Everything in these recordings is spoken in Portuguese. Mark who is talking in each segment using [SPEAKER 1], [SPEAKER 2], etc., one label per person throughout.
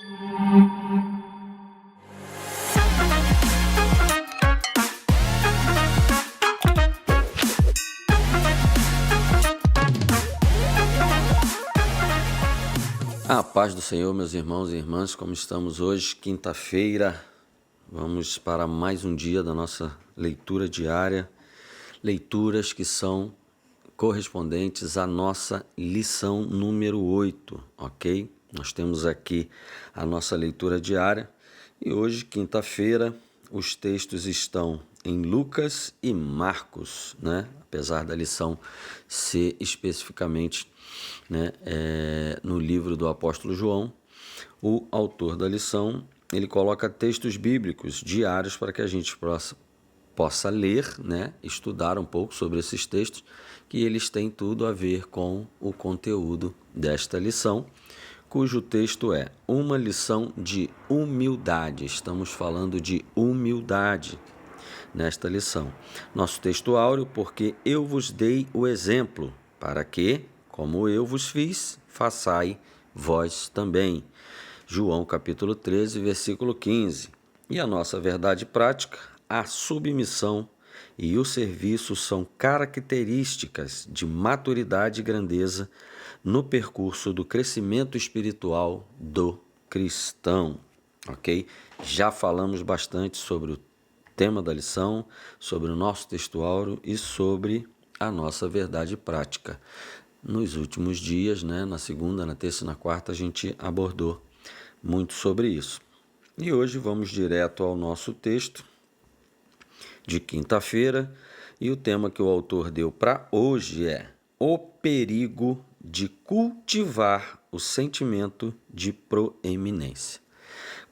[SPEAKER 1] A paz do Senhor, meus irmãos e irmãs, como estamos hoje, quinta-feira, vamos para mais um dia da nossa leitura diária, leituras que são correspondentes à nossa lição número 8, ok? Nós temos aqui a nossa leitura diária e hoje, quinta-feira, os textos estão em Lucas e Marcos, né? Apesar da lição ser especificamente, né, no livro do apóstolo João, o autor da lição, ele coloca textos bíblicos diários para que a gente possa ler, né, estudar um pouco sobre esses textos, que eles têm tudo a ver com o conteúdo desta lição, cujo texto é uma lição de humildade. Estamos falando de humildade nesta lição. Nosso texto áureo, porque eu vos dei o exemplo, para que, como eu vos fiz, façai vós também. João capítulo 13, versículo 15. E a nossa verdade prática, a submissão e o serviço são características de maturidade e grandeza no percurso do crescimento espiritual do cristão, ok? Já falamos bastante sobre o tema da lição, sobre o nosso texto áureo e sobre a nossa verdade prática. Nos últimos dias, né, na segunda, na terça e na quarta, a gente abordou muito sobre isso. E hoje vamos direto ao nosso texto de quinta-feira, e o tema que o autor deu para hoje é o perigo de cultivar o sentimento de proeminência.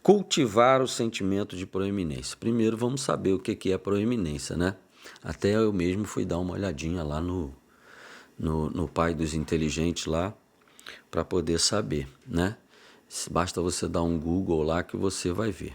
[SPEAKER 1] Cultivar o sentimento de proeminência. Primeiro vamos saber o que é proeminência, né? Até eu mesmo fui dar uma olhadinha lá no Pai dos Inteligentes lá, para poder saber, né? Basta você dar um Google lá que você vai ver.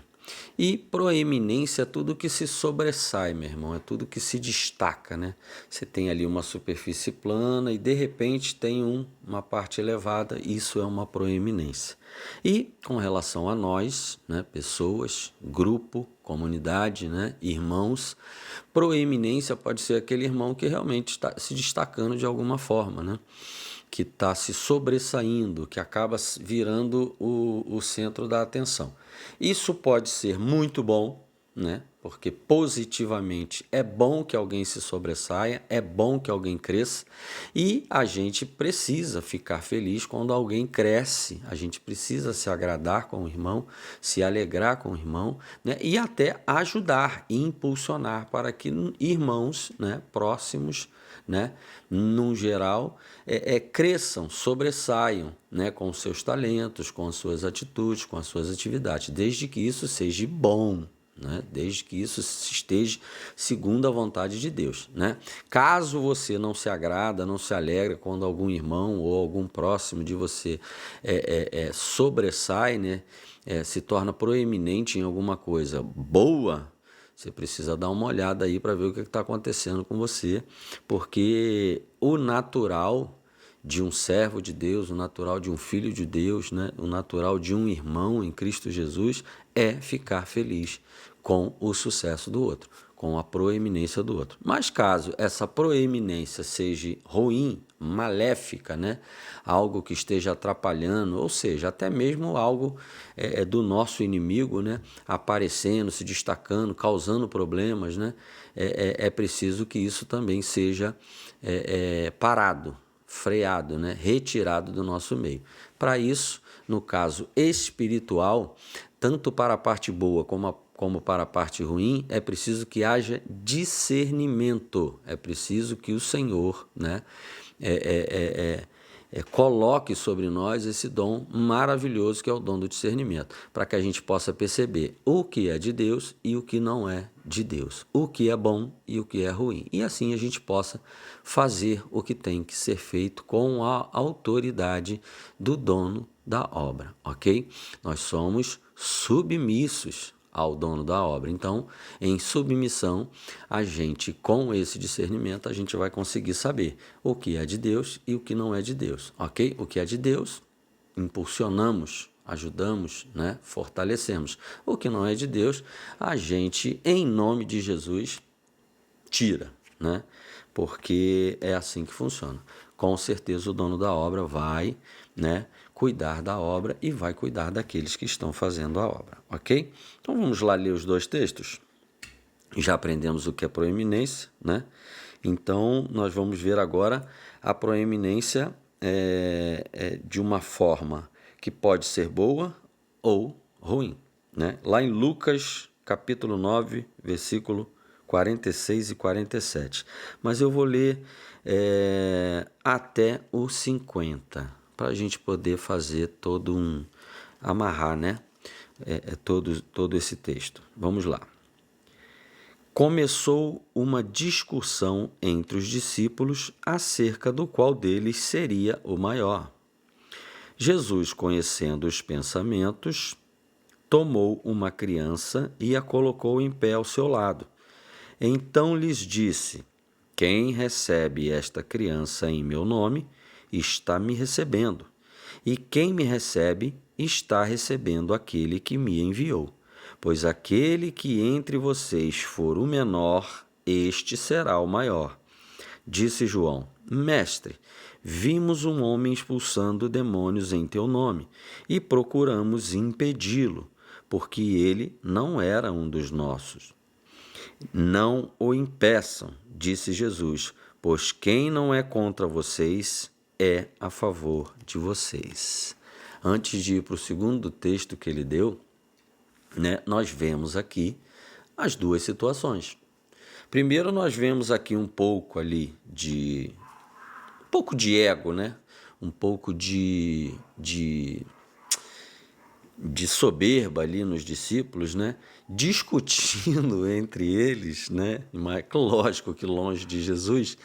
[SPEAKER 1] E proeminência é tudo que se sobressai, meu irmão, é tudo que se destaca, né? Você tem ali uma superfície plana e de repente tem uma parte elevada, isso é uma proeminência. E com relação a nós, né, pessoas, grupo, comunidade, né, irmãos, proeminência pode ser aquele irmão que realmente está se destacando de alguma forma, né? Que está se sobressaindo, que acaba virando o centro da atenção. Isso pode ser muito bom, né? Porque positivamente é bom que alguém se sobressaia, é bom que alguém cresça, e a gente precisa ficar feliz quando alguém cresce, a gente precisa se agradar com o irmão, se alegrar com o irmão, né? E até ajudar e impulsionar para que irmãos, né, próximos, né, no geral, cresçam, sobressaiam, né, com os seus talentos, com as suas atitudes, com as suas atividades, desde que isso seja bom, né, desde que isso esteja segundo a vontade de Deus, né? Caso você não se agrada, não se alegra quando algum irmão ou algum próximo de você sobressai, né, se torna proeminente em alguma coisa boa, você precisa dar uma olhada aí para ver o que está acontecendo com você, porque o natural de um servo de Deus, o natural de um filho de Deus, né, o natural de um irmão em Cristo Jesus é ficar feliz com o sucesso do outro, com a proeminência do outro. Mas caso essa proeminência seja ruim, maléfica, né, algo que esteja atrapalhando, ou seja, até mesmo algo do nosso inimigo, né, aparecendo, se destacando, causando problemas, né, é preciso que isso também seja parado, freado, né, retirado do nosso meio. Para isso, no caso espiritual, tanto para a parte boa como para a parte ruim, é preciso que haja discernimento, é preciso que o Senhor, né, coloque sobre nós esse dom maravilhoso que é o dom do discernimento, para que a gente possa perceber o que é de Deus e o que não é de Deus, o que é bom e o que é ruim, e assim a gente possa fazer o que tem que ser feito com a autoridade do dono da obra, ok? Nós somos submissos ao dono da obra. Então, em submissão, a gente, com esse discernimento, a gente vai conseguir saber o que é de Deus e o que não é de Deus, ok? O que é de Deus, impulsionamos ajudamos, né? Fortalecemos. O que não é de Deus, a gente, em nome de Jesus, tira, né? Porque é assim que funciona. Com certeza o dono da obra vai, né, cuidar da obra e vai cuidar daqueles que estão fazendo a obra, ok? Então vamos lá ler os dois textos. Já aprendemos o que é proeminência, né? Então nós vamos ver agora a proeminência de uma forma que pode ser boa ou ruim, né? Lá em Lucas capítulo 9, versículo 46 e 47. Mas eu vou ler até o 50, para a gente poder fazer amarrar, né? Todo esse texto. Vamos lá. Começou uma discussão entre os discípulos acerca do qual deles seria o maior. Jesus, conhecendo os pensamentos, tomou uma criança e a colocou em pé ao seu lado. Então lhes disse: quem recebe esta criança em meu nome, está me recebendo, e quem me recebe, está recebendo aquele que me enviou. Pois aquele que entre vocês for o menor, este será o maior. Disse João: Mestre, vimos um homem expulsando demônios em teu nome, e procuramos impedi-lo, porque ele não era um dos nossos. Não o impeçam, disse Jesus, pois quem não é contra vocês é a favor de vocês. Antes de ir para o segundo texto que ele deu, né, nós vemos aqui as duas situações. Primeiro, nós vemos aqui um pouco de ego, né? Um pouco de soberba ali nos discípulos, né? Discutindo entre eles, né? Mas lógico que longe de Jesus,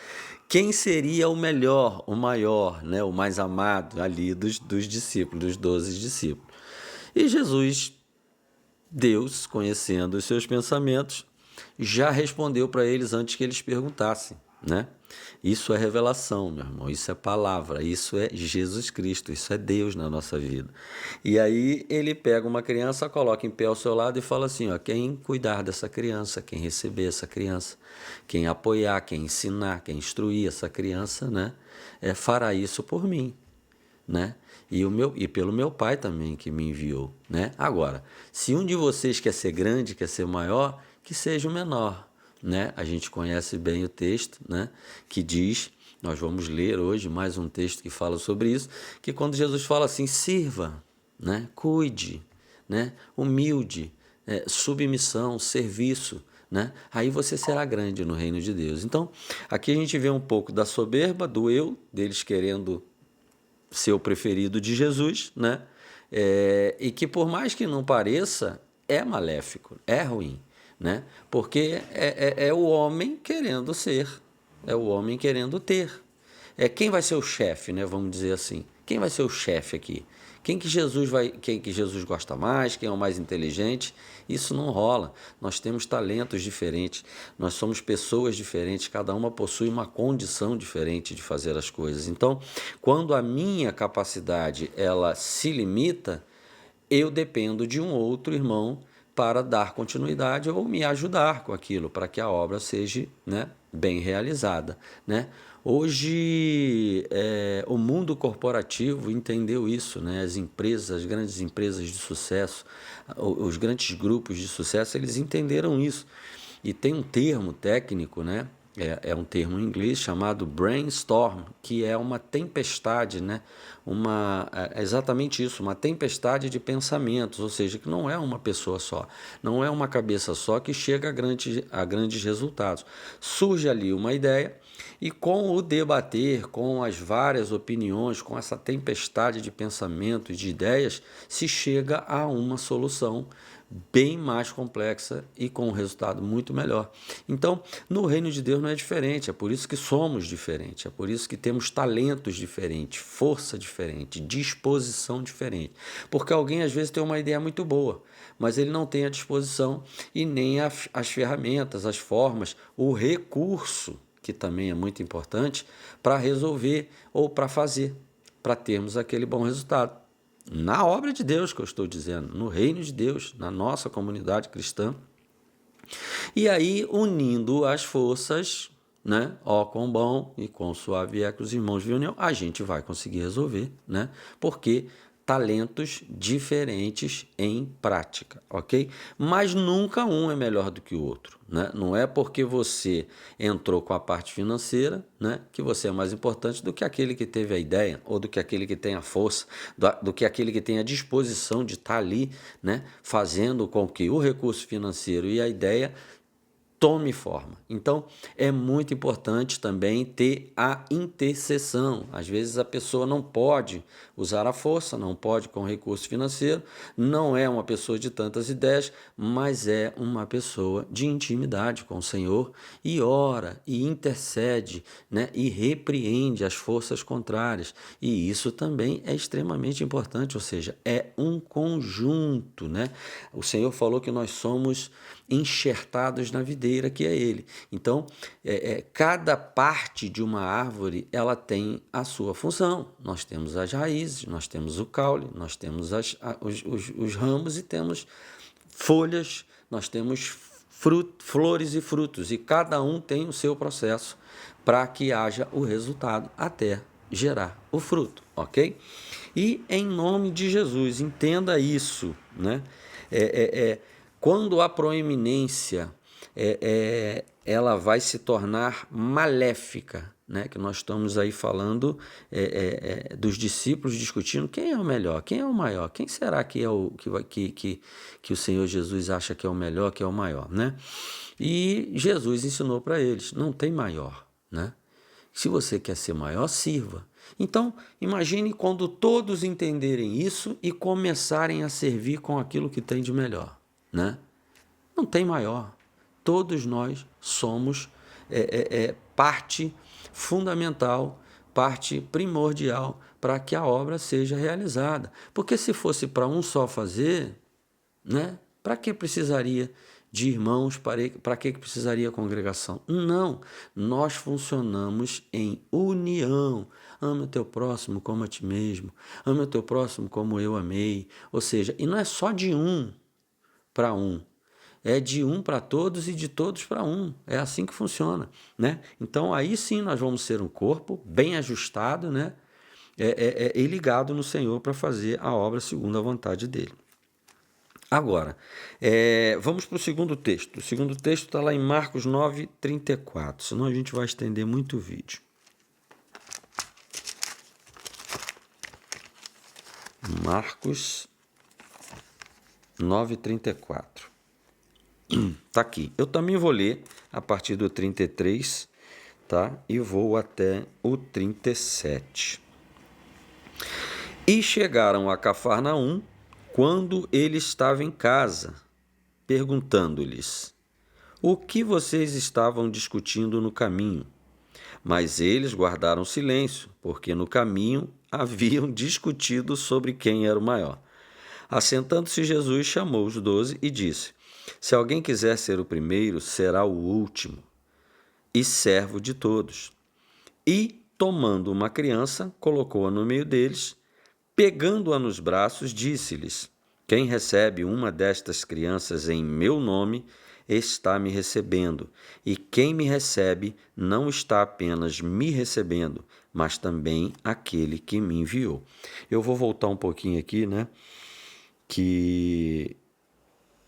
[SPEAKER 1] quem seria o melhor, o maior, né? O mais amado ali dos discípulos, dos 12 discípulos. E Jesus, Deus, conhecendo os seus pensamentos, já respondeu para eles antes que eles perguntassem, né? Isso é revelação, meu irmão, isso é palavra, isso é Jesus Cristo, isso é Deus na nossa vida. E aí ele pega uma criança, coloca em pé ao seu lado e fala assim, ó, quem cuidar dessa criança, quem receber essa criança, quem apoiar, quem ensinar, quem instruir essa criança, né, fará isso por mim, né? E pelo meu Pai também que me enviou, né? Agora, se um de vocês quer ser grande, quer ser maior, que seja o menor, né? A gente conhece bem o texto, né? Que diz, nós vamos ler hoje mais um texto que fala sobre isso, que quando Jesus fala assim, sirva, né? Cuide, né? Humilde, submissão, serviço, né? Aí você será grande no reino de Deus. Então, aqui a gente vê um pouco da soberba, do eu, deles querendo ser o preferido de Jesus, né? E que por mais que não pareça, é maléfico, é ruim, né? Porque é o homem querendo ser, é o homem querendo ter. Quem vai ser o chefe, né? Vamos dizer assim. Quem vai ser o chefe aqui? Quem que Jesus gosta mais? Quem é o mais inteligente? Isso não rola. Nós temos talentos diferentes, nós somos pessoas diferentes, cada uma possui uma condição diferente de fazer as coisas. Então, quando a minha capacidade ela se limita, eu dependo de um outro irmão para dar continuidade ou me ajudar com aquilo, para que a obra seja, né, bem realizada, né? Hoje, o mundo corporativo entendeu isso, né? As empresas, as grandes empresas de sucesso, os grandes grupos de sucesso, eles entenderam isso. E tem um termo técnico, né? É um termo em inglês chamado brainstorm, que é uma tempestade, né? É exatamente isso, uma tempestade de pensamentos, ou seja, que não é uma pessoa só, não é uma cabeça só que chega a grandes resultados. Surge ali uma ideia e com o debater, com as várias opiniões, com essa tempestade de pensamentos, de ideias, se chega a uma solução bem mais complexa e com um resultado muito melhor. Então, no reino de Deus não é diferente, é por isso que somos diferentes, é por isso que temos talentos diferentes, força diferente, disposição diferente. Porque alguém às vezes tem uma ideia muito boa, mas ele não tem a disposição e nem as ferramentas, as formas, o recurso, que também é muito importante, para resolver ou para fazer, para termos aquele bom resultado. Na obra de Deus que eu estou dizendo, no reino de Deus, na nossa comunidade cristã. E aí, unindo as forças, né? Ó, quão bom e quão suave é que os irmãos de união, a gente vai conseguir resolver, né? Porque talentos diferentes em prática, ok? Mas nunca um é melhor do que o outro, né? Não é porque você entrou com a parte financeira, né, que você é mais importante do que aquele que teve a ideia, ou do que aquele que tem a força, do que aquele que tem a disposição de estar ali, né, fazendo com que o recurso financeiro e a ideia tome forma. Então, é muito importante também ter a intercessão. Às vezes a pessoa não pode usar a força, não pode com recurso financeiro, não é uma pessoa de tantas ideias, mas é uma pessoa de intimidade com o Senhor e ora e intercede, né, e repreende as forças contrárias. E isso também é extremamente importante, ou seja, é um conjunto, né? O Senhor falou que nós somos enxertados na videira que é Ele. Então, cada parte de uma árvore, ela tem a sua função. Nós temos as raízes, nós temos o caule, nós temos os ramos e temos folhas, nós temos flores e frutos, e cada um tem o seu processo para que haja o resultado até gerar o fruto, ok? E em nome de Jesus, entenda isso, né? Quando a proeminência ela vai se tornar maléfica, né? Que nós estamos aí falando dos discípulos discutindo quem é o melhor, quem é o maior, quem será que é o que o Senhor Jesus acha que é o melhor, que é o maior, né? E Jesus ensinou para eles, não tem maior, né? Se você quer ser maior, sirva. Então, imagine quando todos entenderem isso e começarem a servir com aquilo que tem de melhor, né? Não tem maior. Todos nós somos parte fundamental, parte primordial para que a obra seja realizada. Porque se fosse para um só fazer, né? Para que precisaria de irmãos? Para que precisaria congregação? Não, nós funcionamos em união. Ama o teu próximo como a ti mesmo. Ama o teu próximo como eu amei. Ou seja, e não é só de um para um. É de um para todos e de todos para um. É assim que funciona, né? Então, aí sim nós vamos ser um corpo bem ajustado, né? E ligado no Senhor para fazer a obra segundo a vontade dele. Agora, vamos para o segundo texto. O segundo texto está lá em Marcos 9:34, senão a gente vai estender muito o vídeo. Marcos 9:34. Está aqui. Eu também vou ler a partir do 33, tá? E vou até o 37. E chegaram a Cafarnaum quando ele estava em casa, perguntando-lhes: o que vocês estavam discutindo no caminho? Mas eles guardaram silêncio, porque no caminho haviam discutido sobre quem era o maior. Assentando-se, Jesus chamou os 12 e disse: se alguém quiser ser o primeiro, será o último e servo de todos. E, tomando uma criança, colocou-a no meio deles, pegando-a nos braços, disse-lhes: quem recebe uma destas crianças em meu nome, está me recebendo, e quem me recebe não está apenas me recebendo, mas também aquele que me enviou. Eu vou voltar um pouquinho aqui, né? Que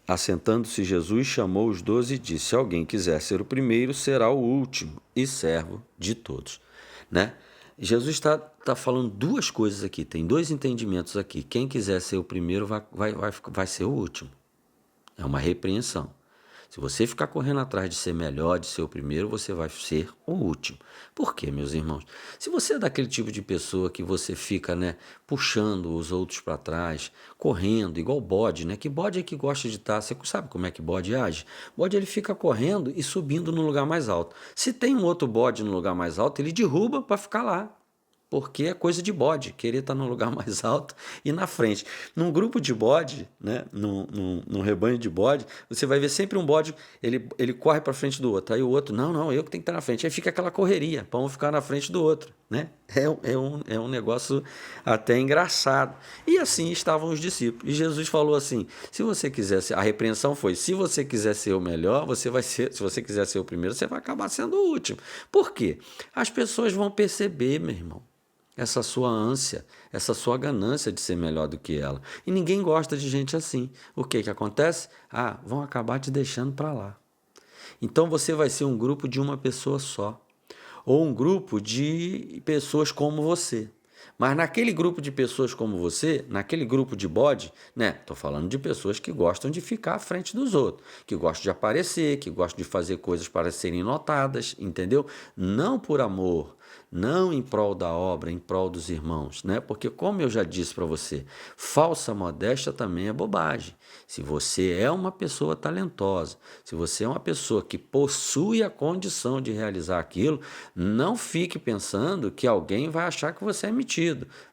[SPEAKER 1] assentando-se Jesus chamou os 12 e disse: se alguém quiser ser o primeiro, será o último e servo de todos, né? Jesus está falando duas coisas aqui, tem dois entendimentos aqui. Quem quiser ser o primeiro vai ser o último. É uma repreensão. Se você ficar correndo atrás de ser melhor, de ser o primeiro, você vai ser o último. Por quê, meus irmãos? Se você é daquele tipo de pessoa que você fica, né, puxando os outros para trás, correndo, igual bode, né? Que bode é que gosta de estar... Você sabe como é que bode age? Bode, ele fica correndo e subindo no lugar mais alto. Se tem um outro bode no lugar mais alto, ele derruba para ficar lá. porque é coisa de bode, querer estar no lugar mais alto e na frente. Num grupo de bode, né, num rebanho de bode, você vai ver sempre um bode, ele corre para frente do outro, aí o outro, não, eu que tenho que estar na frente. Aí fica aquela correria, para um ficar na frente do outro. Né? É um negócio até engraçado. E assim estavam os discípulos. E Jesus falou assim, se você quiser ser, a repreensão foi, se você quiser ser o melhor, você vai ser, se você quiser ser o primeiro, você vai acabar sendo o último. Por quê? As pessoas vão perceber, meu irmão, essa sua ânsia, essa sua ganância de ser melhor do que ela. E ninguém gosta de gente assim. O que acontece? Vão acabar te deixando para lá. Então você vai ser um grupo de uma pessoa só. Ou um grupo de pessoas como você. Mas naquele grupo de pessoas como você, naquele grupo de bode, né? Estou falando de pessoas que gostam de ficar à frente dos outros, que gostam de aparecer, que gostam de fazer coisas para serem notadas, entendeu? Não por amor, não em prol da obra, em prol dos irmãos, né? Porque como eu já disse para você, falsa modéstia também é bobagem. Se você é uma pessoa talentosa, se você é uma pessoa que possui a condição de realizar aquilo, não fique pensando que alguém vai achar que você é metido.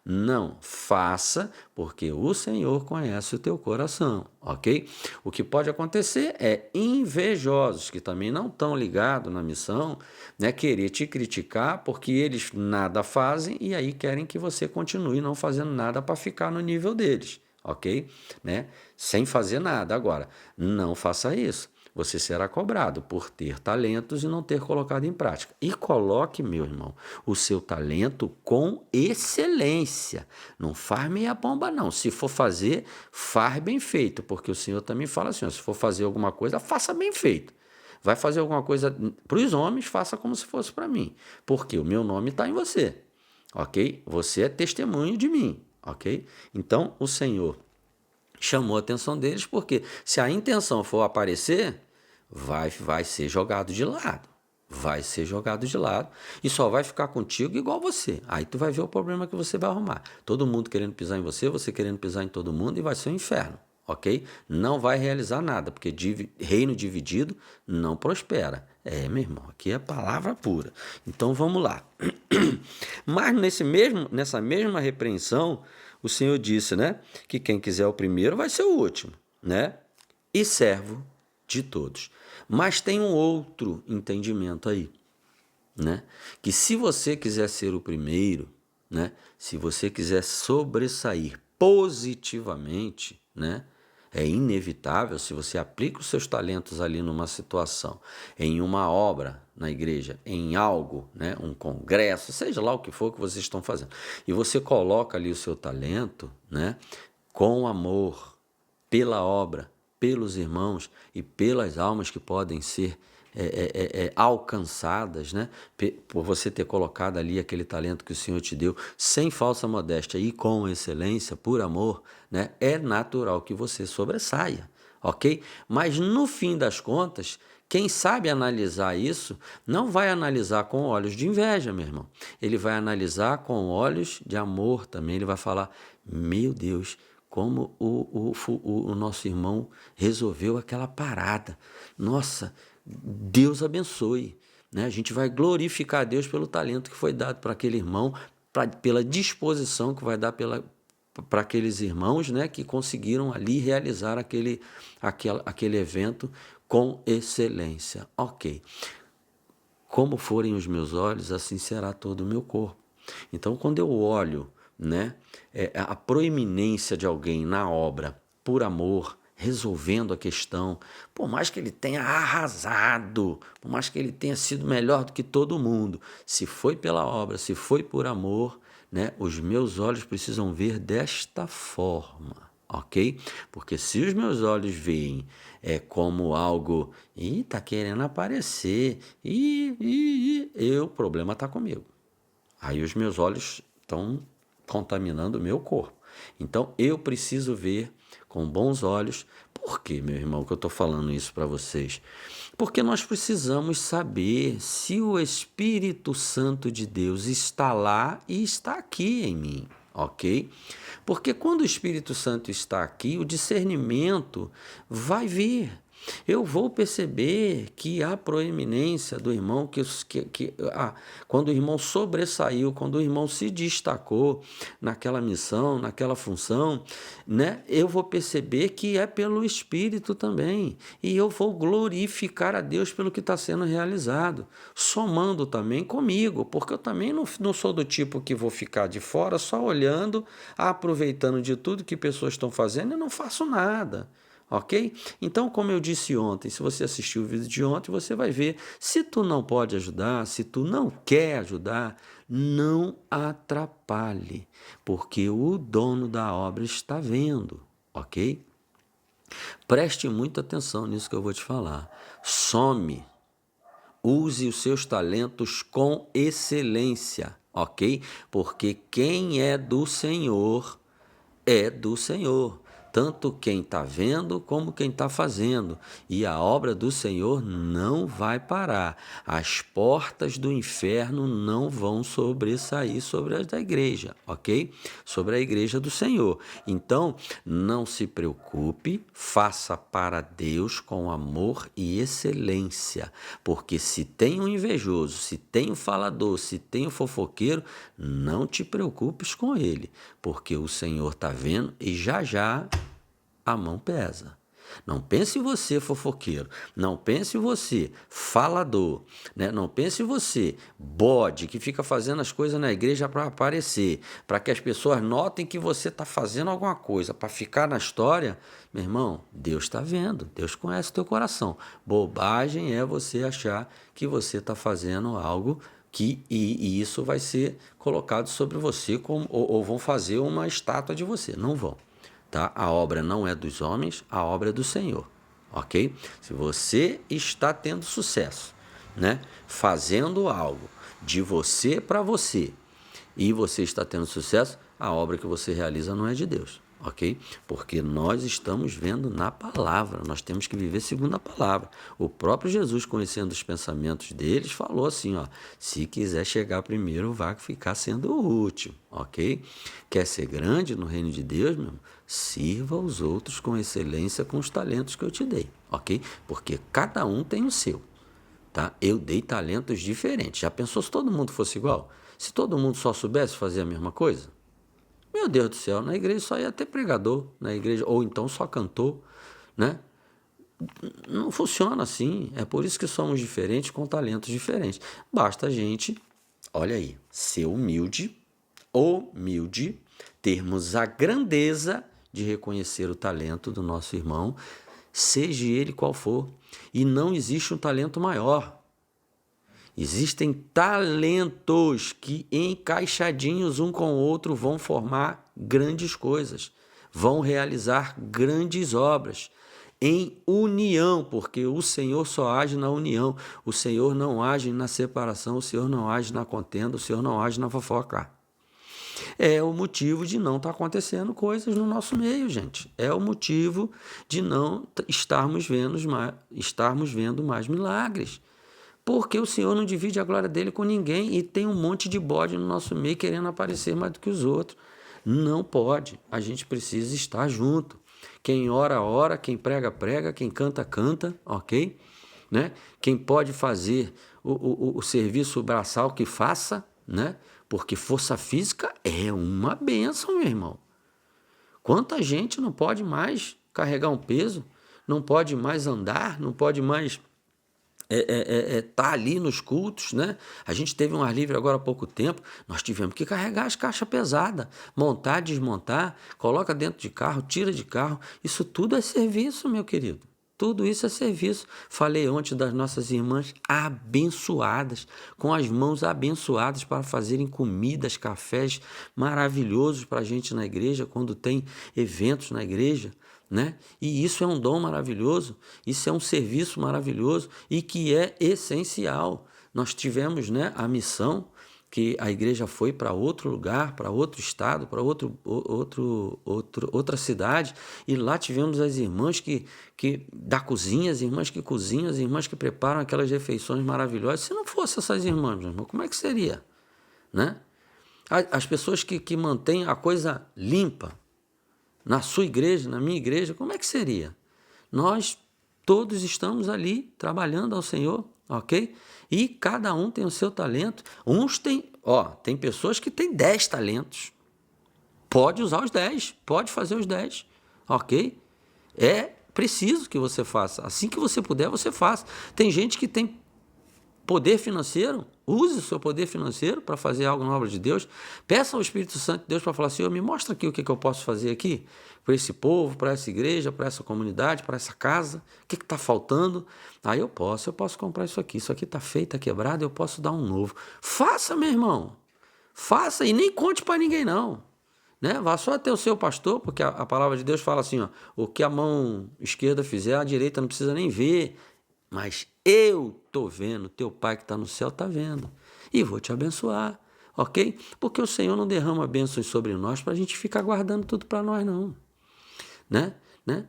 [SPEAKER 1] Não, faça, porque o Senhor conhece o teu coração, ok? O que pode acontecer é invejosos, que também não estão ligados na missão, né, querer te criticar porque eles nada fazem e aí querem que você continue não fazendo nada para ficar no nível deles, ok? Né? Sem fazer nada. Agora, não faça isso. Você será cobrado por ter talentos e não ter colocado em prática. E coloque, meu irmão, o seu talento com excelência. Não faz meia bomba, não. Se for fazer, faz bem feito, porque o Senhor também fala assim, ó, se for fazer alguma coisa, faça bem feito. Vai fazer alguma coisa para os homens, faça como se fosse para mim, porque o meu nome está em você, ok? Você é testemunho de mim, ok? Então, o Senhor chamou a atenção deles, porque se a intenção for aparecer, vai ser jogado de lado. Vai ser jogado de lado e só vai ficar contigo igual você. Aí tu vai ver o problema que você vai arrumar. Todo mundo querendo pisar em você, você querendo pisar em todo mundo e vai ser um inferno, ok? Não vai realizar nada, porque reino dividido não prospera. Meu irmão, aqui é palavra pura. Então vamos lá. Mas nessa mesma repreensão, o Senhor disse, né, que quem quiser o primeiro vai ser o último, né? E servo de todos. Mas tem um outro entendimento aí, né? Que se você quiser ser o primeiro, né? Se você quiser sobressair positivamente, né? É inevitável, se você aplica os seus talentos ali numa situação, em uma obra na igreja, em algo, né, um congresso, seja lá o que for que vocês estão fazendo, e você coloca ali o seu talento, né, com amor, pela obra, pelos irmãos e pelas almas que podem ser alcançadas, né? Por você ter colocado ali aquele talento que o Senhor te deu, sem falsa modéstia e com excelência, por amor, né? É natural que você sobressaia, ok? Mas no fim das contas, quem sabe analisar isso, não vai analisar com olhos de inveja, meu irmão. Ele vai analisar com olhos de amor também. Ele vai falar, meu Deus, como o nosso irmão resolveu aquela parada. Nossa, Deus abençoe. Né? A gente vai glorificar a Deus pelo talento que foi dado para aquele irmão, pela disposição que vai dar para aqueles irmãos, né, que conseguiram ali realizar aquele evento com excelência. Ok. Como forem os meus olhos, assim será todo o meu corpo. Então, quando eu olho, né, a proeminência de alguém na obra, por amor, resolvendo a questão, por mais que ele tenha arrasado, por mais que ele tenha sido melhor do que todo mundo, se foi pela obra, se foi por amor, né, os meus olhos precisam ver desta forma, ok? Porque se os meus olhos veem como algo, tá querendo aparecer, o problema está comigo. Aí os meus olhos estão contaminando o meu corpo. Então, eu preciso ver com bons olhos. Por que, meu irmão, que eu estou falando isso para vocês? Porque nós precisamos saber se o Espírito Santo de Deus está lá e está aqui em mim, ok? Porque quando o Espírito Santo está aqui, o discernimento vai vir. Eu vou perceber que há proeminência do irmão, quando o irmão sobressaiu, quando o irmão se destacou naquela missão, naquela função, né? Eu vou perceber que é pelo Espírito também. E eu vou glorificar a Deus pelo que está sendo realizado, somando também comigo, porque eu também não sou do tipo que vou ficar de fora só olhando, aproveitando de tudo que pessoas estão fazendo e não faço nada. Ok? Então, como eu disse ontem, se você assistiu o vídeo de ontem, você vai ver. Se tu não pode ajudar, se tu não quer ajudar, não atrapalhe, porque o dono da obra está vendo, ok? Preste muita atenção nisso que eu vou te falar. Some, use os seus talentos com excelência, ok? Porque quem é do Senhor é do Senhor, tanto quem está vendo como quem está fazendo, e a obra do Senhor não vai parar. As portas do inferno não vão sobressair sobre as da igreja, ok? Sobre a igreja do Senhor. Então, não se preocupe, faça para Deus com amor e excelência, porque se tem um invejoso, se tem um falador, se tem um fofoqueiro, não te preocupes com ele, porque o Senhor está vendo e já já a mão pesa. Não pense você fofoqueiro, não pense você falador, né? Não pense você bode que fica fazendo as coisas na igreja para aparecer, para que as pessoas notem que você está fazendo alguma coisa, para ficar na história. Meu irmão, Deus está vendo, Deus conhece o teu coração. Bobagem é você achar que você está fazendo algo e isso vai ser colocado sobre você ou vão fazer uma estátua de você. Não vão. Tá? A obra não é dos homens, a obra é do Senhor, ok? Se você está tendo sucesso, né? Fazendo algo de você para você e você está tendo sucesso, a obra que você realiza não é de Deus, ok? Porque nós estamos vendo na palavra, nós temos que viver segundo a palavra. O próprio Jesus, conhecendo os pensamentos deles, falou assim, ó, se quiser chegar primeiro, vai ficar sendo o último, ok? Quer ser grande no reino de Deus, meu irmão? Sirva os outros com excelência com os talentos que eu te dei, ok? Porque cada um tem o seu, tá? Eu dei talentos diferentes. Já pensou se todo mundo fosse igual? Se todo mundo só soubesse fazer a mesma coisa? Meu Deus do céu, na igreja só ia ter pregador, na igreja, ou então só cantor, né? Não funciona assim, é por isso que somos diferentes com talentos diferentes. Basta a gente, olha aí, ser humilde, termos a grandeza de reconhecer o talento do nosso irmão, seja ele qual for, e não existe um talento maior. Existem talentos que, encaixadinhos um com o outro, vão formar grandes coisas, vão realizar grandes obras, em união, porque o Senhor só age na união, o Senhor não age na separação, o Senhor não age na contenda, o Senhor não age na fofoca. É o motivo de não estar acontecendo coisas no nosso meio, gente. É o motivo de não estarmos vendo mais milagres. Porque o Senhor não divide a glória dele com ninguém e tem um monte de bode no nosso meio querendo aparecer mais do que os outros. Não pode. A gente precisa estar junto. Quem ora, ora. Quem prega, prega. Quem canta, canta. Ok? Né? Quem pode fazer o serviço braçal, que faça, né? Porque força física é uma bênção, meu irmão. Quanta gente não pode mais carregar um peso, não pode mais andar, não pode mais tá ali nos cultos, né? A gente teve um ar livre agora há pouco tempo, nós tivemos que carregar as caixas pesadas, montar, desmontar, coloca dentro de carro, tira de carro, isso tudo é serviço, meu querido. Tudo isso é serviço. Falei ontem das nossas irmãs abençoadas, com as mãos abençoadas para fazerem comidas, cafés maravilhosos para a gente na igreja, quando tem eventos na igreja, né? E isso é um dom maravilhoso, isso é um serviço maravilhoso e que é essencial. Nós tivemos, né, a missão que a igreja foi para outro lugar, para outro estado, para outra cidade, e lá tivemos as irmãs que da cozinha, as irmãs que cozinham, as irmãs que preparam aquelas refeições maravilhosas. Se não fosse essas irmãs, meu irmão, como é que seria? Né? As pessoas que mantêm a coisa limpa, na sua igreja, na minha igreja, como é que seria? Nós Todos estamos ali trabalhando ao Senhor, ok? E cada um tem o seu talento. Tem pessoas que têm 10 talentos. Pode usar os 10, pode fazer os 10, ok? É preciso que você faça. Assim que você puder, você faça. Tem gente que tem poder financeiro, use o seu poder financeiro para fazer algo na obra de Deus. Peça ao Espírito Santo de Deus para falar: Senhor, me mostra aqui o que eu posso fazer aqui para esse povo, para essa igreja, para essa comunidade, para essa casa. O que está faltando? Aí eu posso comprar isso aqui está feio, está quebrado, eu posso dar um novo. Faça, meu irmão. Faça e nem conte para ninguém não. Né? Vá só até o seu pastor, porque a palavra de Deus fala assim, ó, o que a mão esquerda fizer, a direita não precisa nem ver. Mas eu estou vendo, teu pai que está no céu está vendo. E vou te abençoar, ok? Porque o Senhor não derrama bênçãos sobre nós para a gente ficar guardando tudo para nós, não. Né?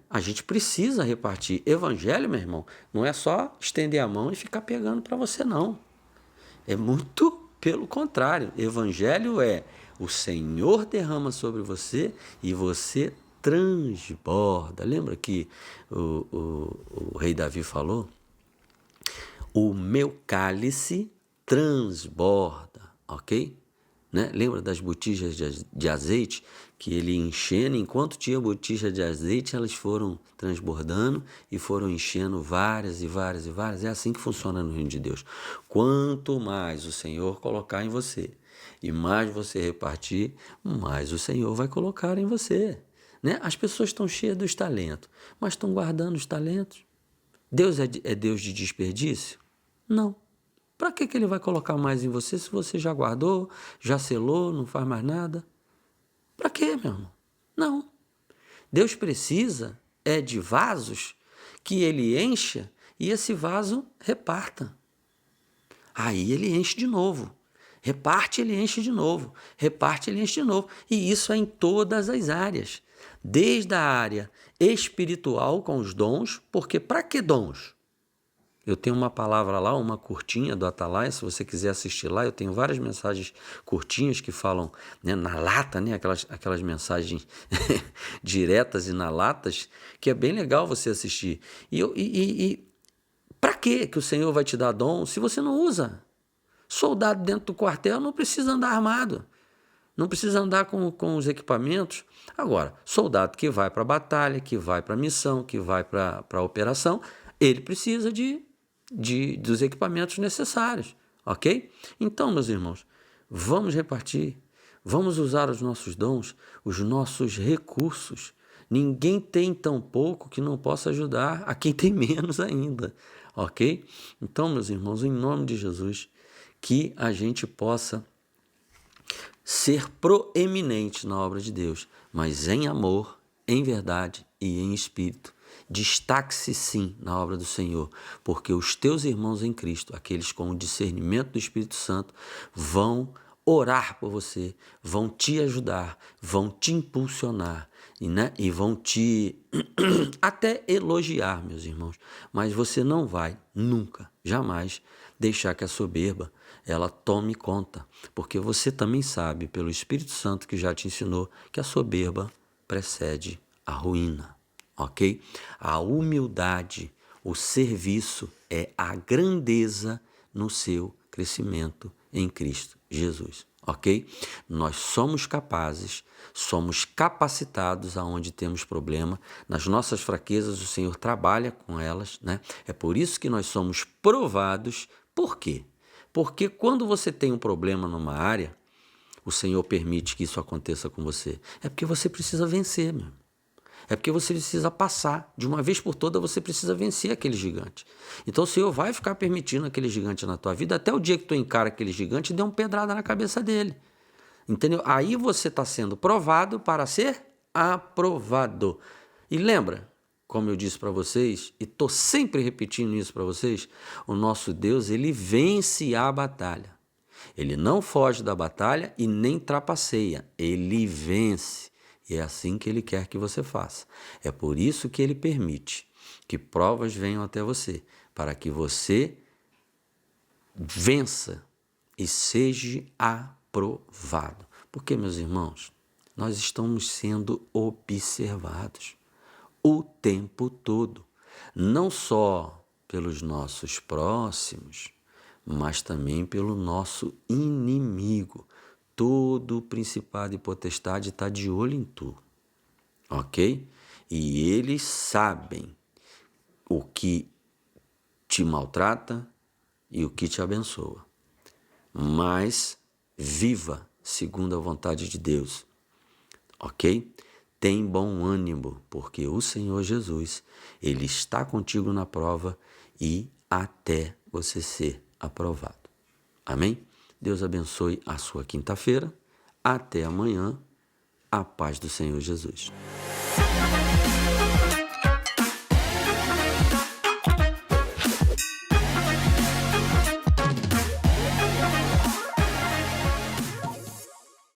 [SPEAKER 1] A gente precisa repartir. Evangelho, meu irmão, não é só estender a mão e ficar pegando para você, não. É muito pelo contrário. Evangelho é o Senhor derrama sobre você e você transborda. Lembra que o rei Davi falou? O meu cálice transborda, ok? Né? Lembra das botijas de azeite que ele enchendo, enquanto tinha botija de azeite, elas foram transbordando e foram enchendo várias e várias e várias. É assim que funciona no reino de Deus. Quanto mais o Senhor colocar em você e mais você repartir, mais o Senhor vai colocar em você. Né? As pessoas estão cheias dos talentos, mas estão guardando os talentos. Deus é Deus de desperdício? Não. Para que ele vai colocar mais em você se você já guardou, já selou, não faz mais nada? Para quê, meu irmão? Não. Deus precisa de vasos que ele encha e esse vaso reparta. Aí ele enche de novo. Reparte, ele enche de novo. Reparte, ele enche de novo. E isso é em todas as áreas. Desde a área espiritual com os dons, porque para que dons? Eu tenho uma palavra lá, uma curtinha do Atalaia, se você quiser assistir lá, eu tenho várias mensagens curtinhas que falam, né, na lata, né, aquelas mensagens diretas e na latas, que é bem legal você assistir. E para que o Senhor vai te dar dom se você não usa? Soldado dentro do quartel não precisa andar armado, não precisa andar com os equipamentos. Agora, soldado que vai para a batalha, que vai para a missão, que vai para a operação, ele precisa dos equipamentos necessários, ok? Então, meus irmãos, vamos repartir, vamos usar os nossos dons, os nossos recursos. Ninguém tem tão pouco que não possa ajudar a quem tem menos ainda, ok? Então, meus irmãos, em nome de Jesus, que a gente possa ser proeminente na obra de Deus, mas em amor, em verdade e em espírito. Destaque-se sim na obra do Senhor, porque os teus irmãos em Cristo, aqueles com o discernimento do Espírito Santo, vão orar por você, vão te ajudar, vão te impulsionar e vão te até elogiar, meus irmãos. Mas você não vai nunca, jamais, deixar que a soberba ela tome conta, porque você também sabe, pelo Espírito Santo que já te ensinou, que a soberba precede a ruína. Ok? A humildade, o serviço é a grandeza no seu crescimento em Cristo Jesus. Ok? Nós somos capazes, somos capacitados aonde temos problema. Nas nossas fraquezas, o Senhor trabalha com elas, né? É por isso que nós somos provados. Por quê? Porque quando você tem um problema numa área, o Senhor permite que isso aconteça com você. É porque você precisa vencer, meu. É porque você precisa passar. De uma vez por todas, você precisa vencer aquele gigante. Então o Senhor vai ficar permitindo aquele gigante na tua vida até o dia que tu encara aquele gigante e dê uma pedrada na cabeça dele. Entendeu? Aí você está sendo provado para ser aprovado. E lembra, como eu disse para vocês, e estou sempre repetindo isso para vocês, o nosso Deus, ele vence a batalha. Ele não foge da batalha e nem trapaceia. Ele vence. E é assim que ele quer que você faça. É por isso que ele permite que provas venham até você, para que você vença e seja aprovado. Porque, meus irmãos, nós estamos sendo observados o tempo todo. não só pelos nossos próximos, mas também pelo nosso inimigo. Todo principado e potestade está de olho em tu, ok? E eles sabem o que te maltrata e o que te abençoa. Mas viva segundo a vontade de Deus, ok? Tem bom ânimo, porque o Senhor Jesus, Ele está contigo na prova e até você ser aprovado. Amém? Deus abençoe a sua quinta-feira. Até amanhã. A paz do Senhor Jesus.